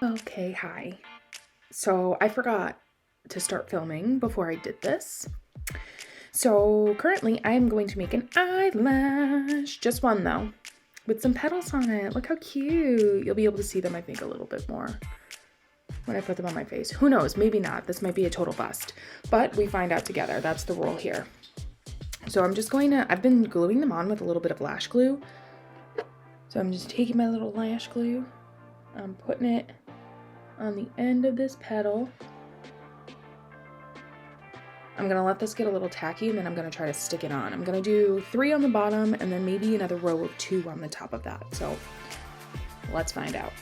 Okay, hi. So I forgot to start filming before I did this. So currently I am going to make an eyelash, just one though, with some petals on it. Look how cute. You'll be able to see them, I think, a little bit more when I put them on my face. Who knows, maybe not. This might be a total bust, but we find out together. That's the rule here. So I've been gluing them on with a little bit of lash glue. So I'm just taking my little lash glue, I'm putting it on the end of this petal. I'm gonna let this get a little tacky and then I'm gonna try to stick it on. I'm gonna do 3 on the bottom and then maybe another row of 2 on the top of that. So let's find out.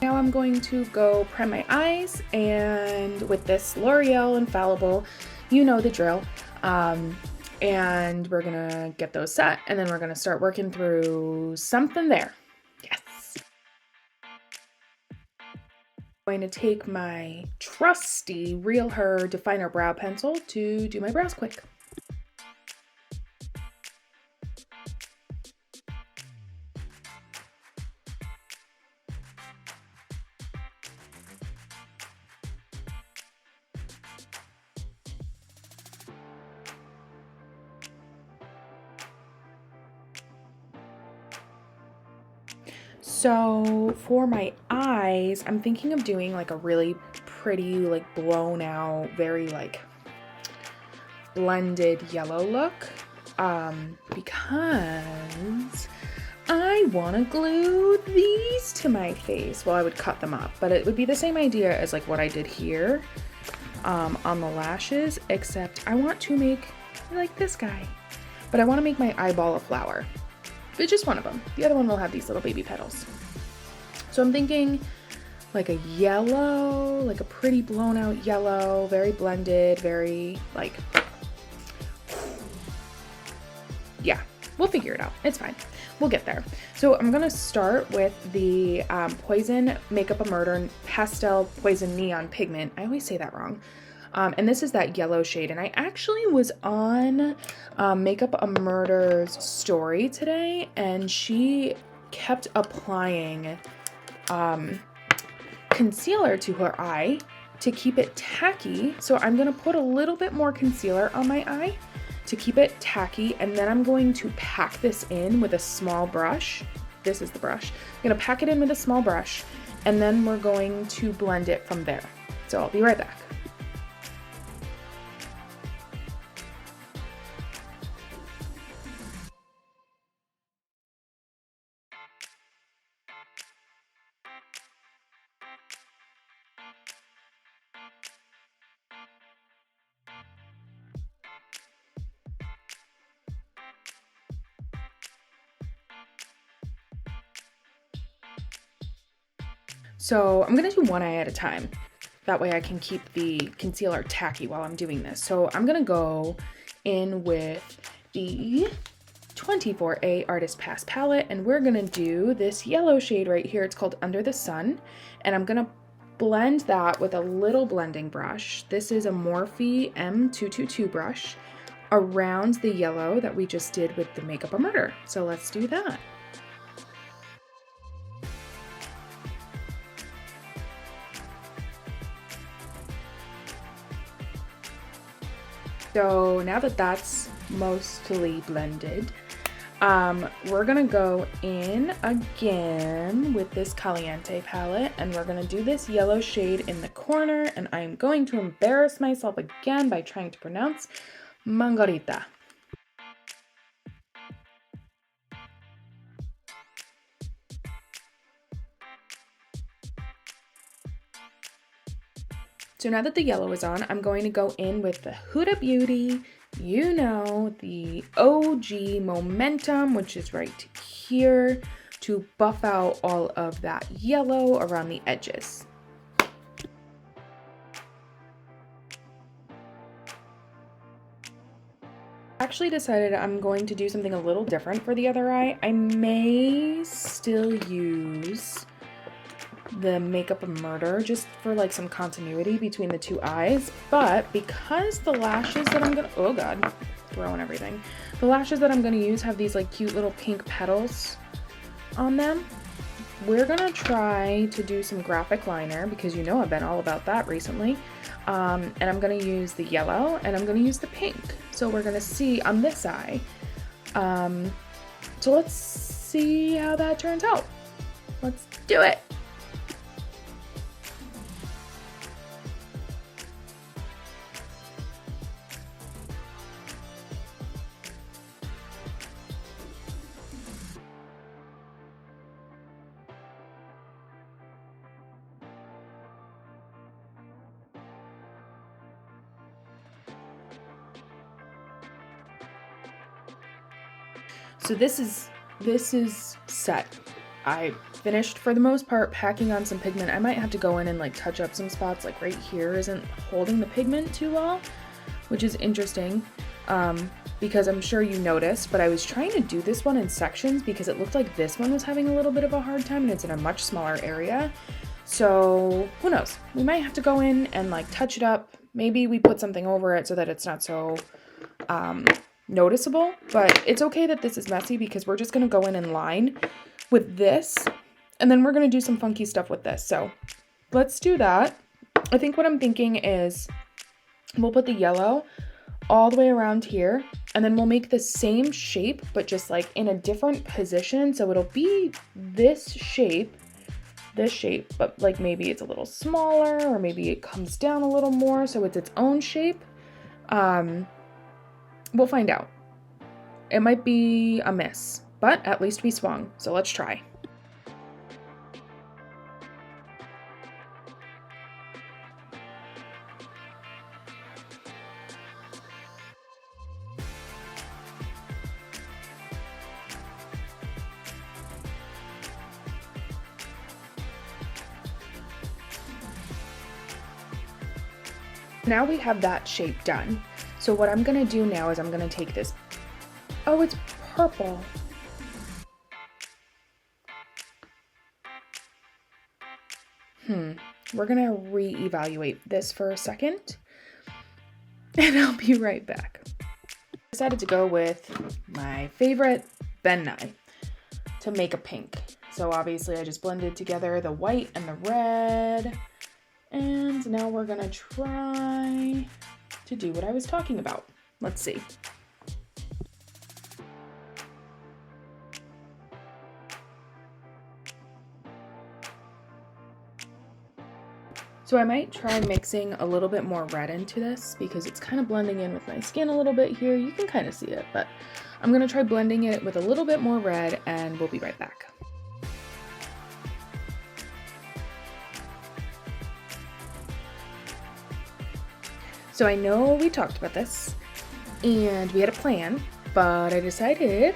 Now I'm going to go prime my eyes, and with this L'Oreal Infallible, you know the drill. And we're gonna get those set and then we're gonna start working through something there. Yes. I'm going to take my trusty Real Her Definer Brow Pencil to do my brows quick. So for my eyes, I'm thinking of doing like a really pretty, like blown out, very like blended yellow look, because I want to glue these to my face. Well, I would cut them up, but it would be the same idea as like what I did here on the lashes, except I want to make like this guy, but I want to make my eyeball a flower. But just one of them. The other one will have these little baby petals. So I'm thinking like a yellow, like a pretty blown out yellow, very blended, very like, yeah, we'll figure it out. It's fine. We'll get there. So I'm gonna start with the Poison Makeup a Murder Pastel Poison Neon Pigment. I always say that wrong. And this is that yellow shade. And I actually was on Makeup a Murder's story today, and she kept applying concealer to her eye to keep it tacky. So I'm gonna put a little bit more concealer on my eye to keep it tacky, and then I'm going to pack this in with a small brush. This is the brush. I'm gonna pack it in with a small brush, and then we're going to blend it from there. So I'll be right back. So I'm gonna do one eye at a time. That way I can keep the concealer tacky while I'm doing this. So I'm gonna go in with the 24A Artist Pass palette, and we're gonna do this yellow shade right here. It's called Under the Sun, and I'm gonna blend that with a little blending brush. This is a Morphe M222 brush around the yellow that we just did with the Makeup a Murder. So let's do that. So now that that's mostly blended, we're gonna go in again with this Caliente palette, and we're gonna do this yellow shade in the corner, and I'm going to embarrass myself again by trying to pronounce Margarita. So now that the yellow is on, I'm going to go in with the Huda Beauty, you know, the OG Momentum, which is right here, to buff out all of that yellow around the edges. I actually decided I'm going to do something a little different for the other eye. I may still use the Makeup of Murder just for like some continuity between the two eyes. But because the lashes that I'm gonna, oh God, throwing everything. The lashes that I'm gonna use have these like cute little pink petals on them. We're gonna try to do some graphic liner because you know I've been all about that recently. And I'm gonna use the yellow and I'm gonna use the pink. So we're gonna see on this eye. So let's see how that turns out. Let's do it. So this is set. I finished for the most part packing on some pigment. I might have to go in and like touch up some spots, like right here isn't holding the pigment too well, which is interesting because I'm sure you noticed, but I was trying to do this one in sections because it looked like this one was having a little bit of a hard time and it's in a much smaller area. So who knows? We might have to go in and like touch it up. Maybe we put something over it so that it's not so noticeable, but it's okay that this is messy because we're just going to go in line with this and then we're going to do some funky stuff with this. So let's do that. I think what I'm thinking is we'll put the yellow all the way around here and then we'll make the same shape but just like in a different position. So it'll be this shape, but like maybe it's a little smaller or maybe it comes down a little more so it's its own shape. We'll find out. It might be a miss, but at least we swung. So let's try. Now we have that shape done. So what I'm gonna do now is I'm gonna take this, oh, it's purple. We're gonna reevaluate this for a second and I'll be right back. I decided to go with my favorite Ben Nye to make a pink. So obviously I just blended together the white and the red. And now we're gonna try to do what I was talking about. Let's see. So I might try mixing a little bit more red into this because it's kind of blending in with my skin a little bit here. You can kind of see it, but I'm gonna try blending it with a little bit more red and we'll be right back. So I know we talked about this and we had a plan, but I decided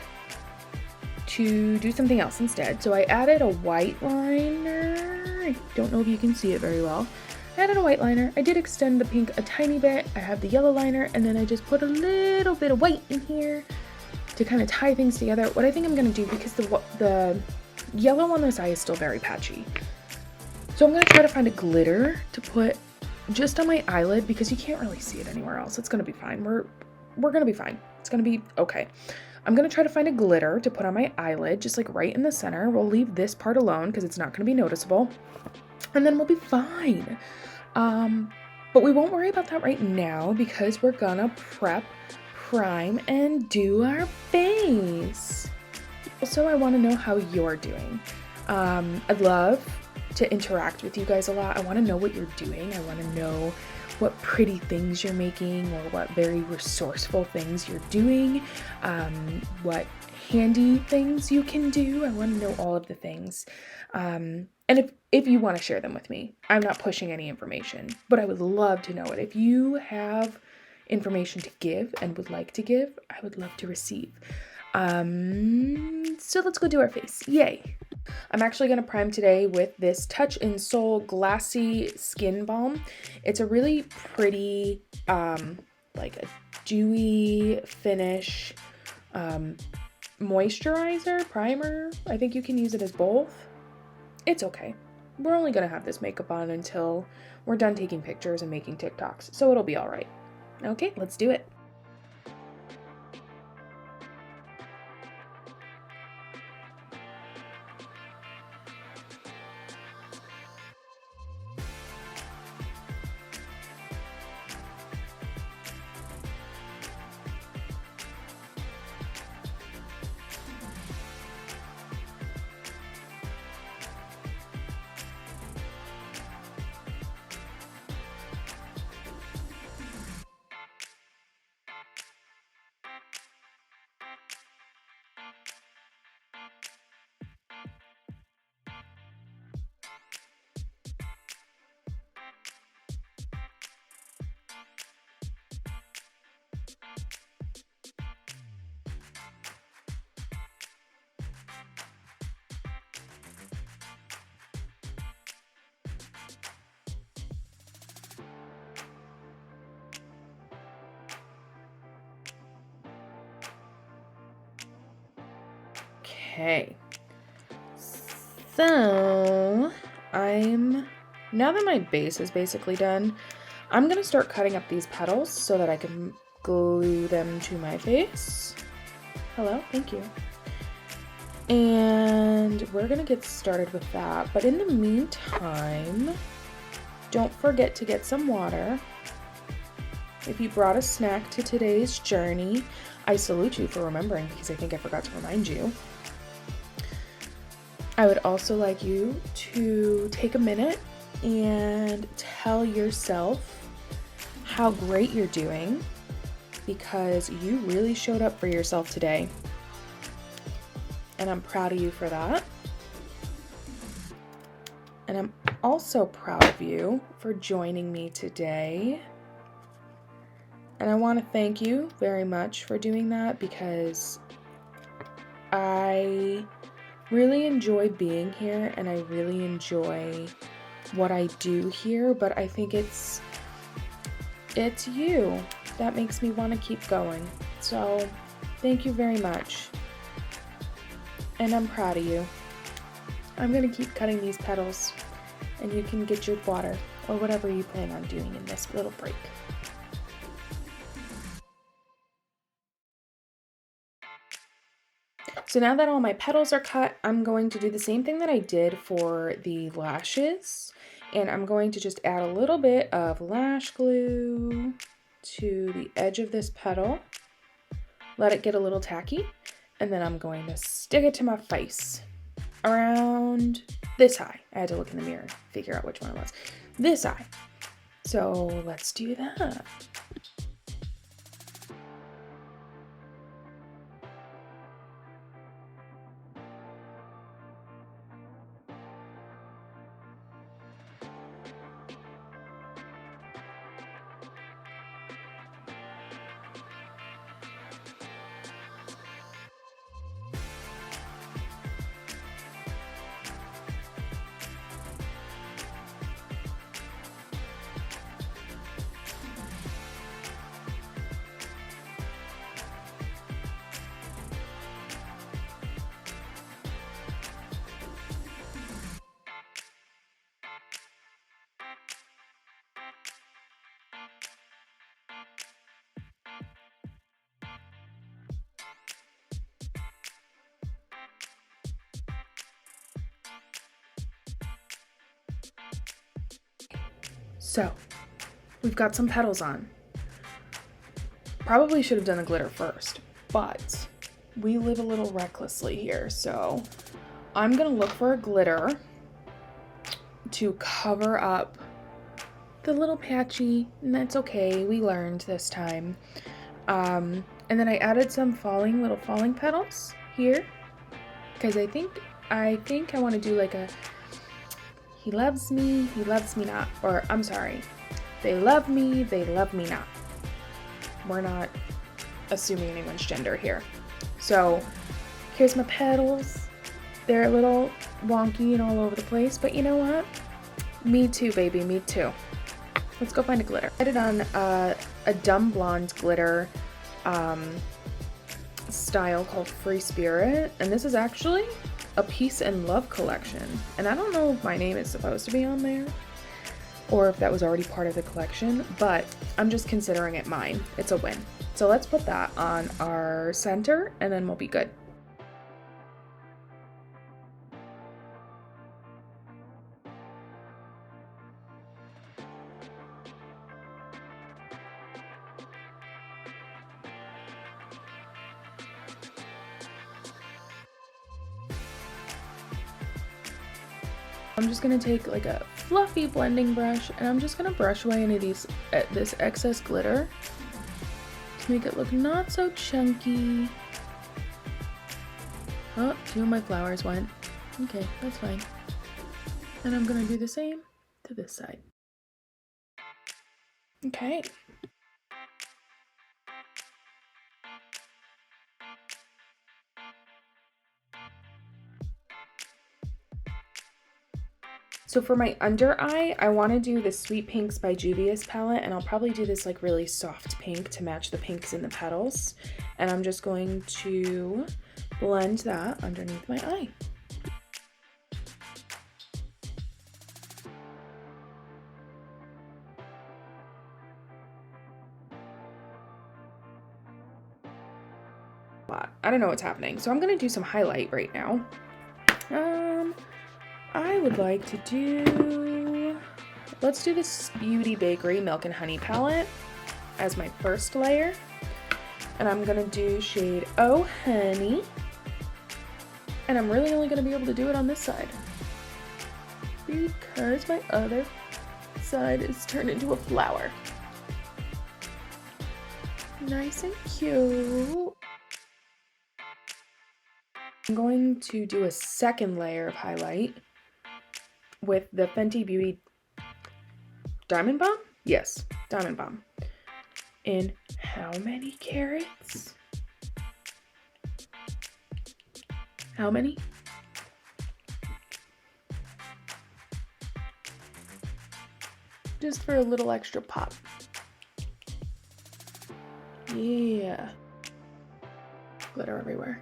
to do something else instead. So I added a white liner. I don't know if you can see it very well. I added a white liner. I did extend the pink a tiny bit. I have the yellow liner and then I just put a little bit of white in here to kind of tie things together. What I think I'm gonna do, because the yellow on this eye is still very patchy. So I'm gonna try to find a glitter to put just on my eyelid because you can't really see it anywhere else. It's gonna be fine. We're gonna be fine. It's gonna be okay. I'm gonna try to find a glitter to put on my eyelid, just like right in the center. We'll leave this part alone because it's not gonna be noticeable. And then we'll be fine. But we won't worry about that right now because we're gonna prep, prime, and do our face. Also, I wanna know how you're doing. I'd love to interact with you guys a lot. I wanna know what you're doing. I wanna know what pretty things you're making or what very resourceful things you're doing, what handy things you can do. I want to know all of the things. And if you want to share them with me, I'm not pushing any information, but I would love to know it. If you have information to give and would like to give, I would love to receive. So let's go do our face. Yay. I'm actually going to prime today with this Touch in Soul Glassy Skin Balm. It's a really pretty, like a dewy finish, moisturizer, primer. I think you can use it as both. It's okay. we're only gonna have this makeup on until we're done taking pictures and making TikToks, so it'll be all right. Okay, let's do it. Okay, so now that my base is basically done, I'm gonna start cutting up these petals so that I can glue them to my face. Hello, thank you. And we're gonna get started with that, but in the meantime, don't forget to get some water. If you brought a snack to today's journey, I salute you for remembering, because I think I forgot to remind you. I would also like you to take a minute and tell yourself how great you're doing, because you really showed up for yourself today. And I'm proud of you for that. And I'm also proud of you for joining me today. And I want to thank you very much for doing that, because I really enjoy being here and I really enjoy what I do here, but I think it's you that makes me want to keep going. So thank you very much. And I'm proud of you. I'm going to keep cutting these petals and you can get your water or whatever you plan on doing in this little break. So now that all my petals are cut, I'm going to do the same thing that I did for the lashes. And I'm going to just add a little bit of lash glue to the edge of this petal. Let it get a little tacky. And then I'm going to stick it to my face around this eye. I had to look in the mirror and figure out which one it was. This eye. So let's do that. So, we've got some petals on. Probably should have done the glitter first, but we live a little recklessly here, so I'm gonna look for a glitter to cover up the little patchy, and that's okay, we learned this time. And then I added some little falling petals here, because I think I want to do like a he loves me not, or I'm sorry, they love me not. We're not assuming anyone's gender here. So here's my petals. They're a little wonky and all over the place, but you know what? Me too, baby, me too. Let's go find a glitter. I did on a dumb blonde glitter style called Free Spirit, and this is actually a Peace and Love collection. And I don't know if my name is supposed to be on there or if that was already part of the collection, but I'm just considering it mine. It's a win. So let's put that on our center and then we'll be good. I'm just gonna take like a fluffy blending brush and I'm just gonna brush away any of this excess glitter to make it look not so chunky. Oh, 2 of my flowers went. Okay, that's fine. And I'm gonna do the same to this side. Okay. So for my under eye, I want to do the Sweet Pinks by Juvia's palette, and I'll probably do this like really soft pink to match the pinks in the petals. And I'm just going to blend that underneath my eye. I don't know what's happening, so I'm going to do some highlight right now. I would like to do, let's do this Beauty Bakery Milk and Honey palette as my first layer. And I'm gonna do shade Oh Honey. And I'm really only gonna be able to do it on this side because my other side is turned into a flower. Nice and cute. I'm going to do a second layer of highlight with the Fenty Beauty Diamond Bomb? Yes, Diamond Bomb. In how many carats? How many? Just for a little extra pop. Yeah. Glitter everywhere.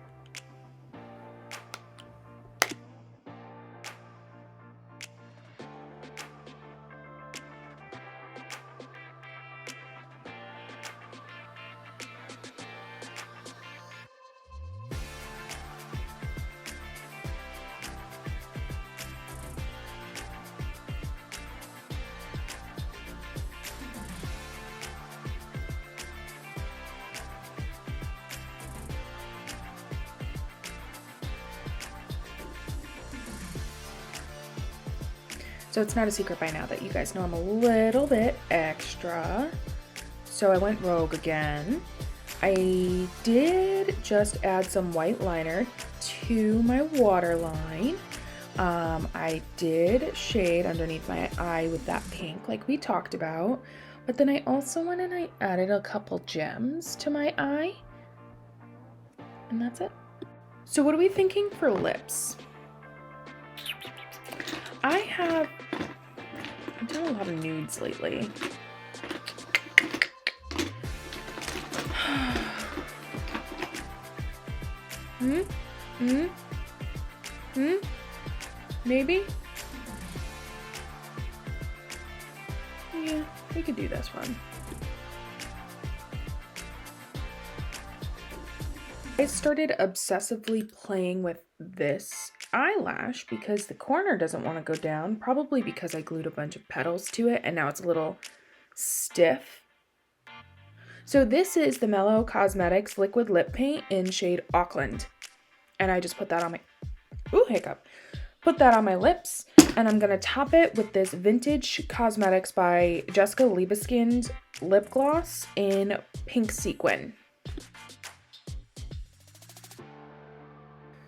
So it's not a secret by now that you guys know I'm a little bit extra. So I went rogue again. I did just add some white liner to my waterline. I did shade underneath my eye with that pink like we talked about. But then I also went and I added a couple gems to my eye. And that's it. So what are we thinking for lips? I'm doing a lot of nudes lately. Maybe? Yeah, we could do this one. I started obsessively playing with this eyelash because the corner doesn't want to go down, probably because I glued a bunch of petals to it and now it's a little stiff. So this is the Mellow Cosmetics Liquid Lip Paint in shade Auckland. And I just put that on my, put that on my lips, and I'm gonna top it with this Vintage Cosmetics by Jessica Libeskind lip gloss in pink sequin.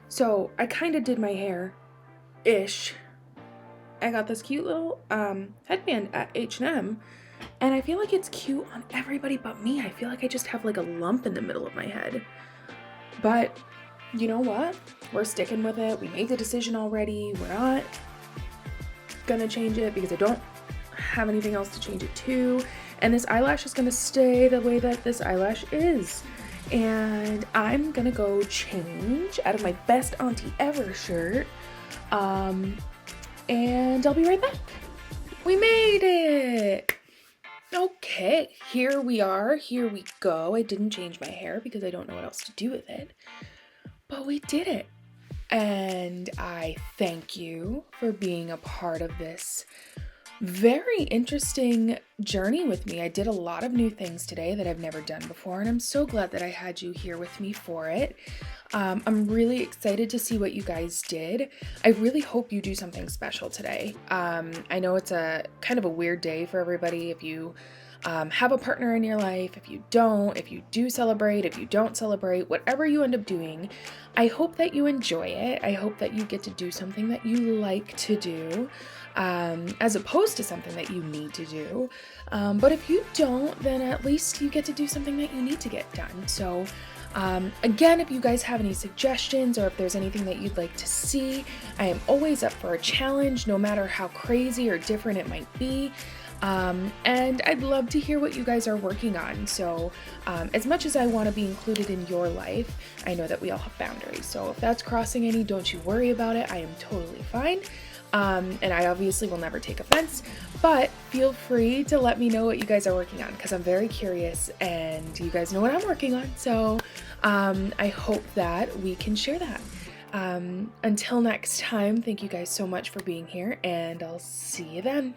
So I kind of did my hair-ish. I got this cute little headband at H&M, and I feel like it's cute on everybody but me. I feel like I just have like a lump in the middle of my head. But you know what? We're sticking with it. We made the decision already. We're not gonna change it because I don't have anything else to change it to. And this eyelash is gonna stay the way that this eyelash is. and I'm gonna go change out of my best auntie ever shirt, and I'll be right back. We made it! Okay, here we are, here we go. I didn't change my hair because I don't know what else to do with it, but we did it. And I thank you for being a part of this very interesting journey with me. I did a lot of new things today that I've never done before, and I'm so glad that I had you here with me for it. I'm really excited to see what you guys did. I really hope you do something special today. I know it's a kind of a weird day for everybody. If you have a partner in your life, if you don't, if you do celebrate, if you don't celebrate, whatever you end up doing, I hope that you enjoy it. I hope that you get to do something that you like to do, as opposed to something that you need to do. But if you don't, then at least you get to do something that you need to get done. So again, if you guys have any suggestions or if there's anything that you'd like to see, I am always up for a challenge, no matter how crazy or different it might be. And I'd love to hear what you guys are working on. So as much as I want to be included in your life, I know that we all have boundaries. So if that's crossing any, don't you worry about it. I am totally fine. And I obviously will never take offense, but feel free to let me know what you guys are working on, because I'm very curious and you guys know what I'm working on. So I hope that we can share that. Until next time, thank you guys so much for being here, and I'll see you then.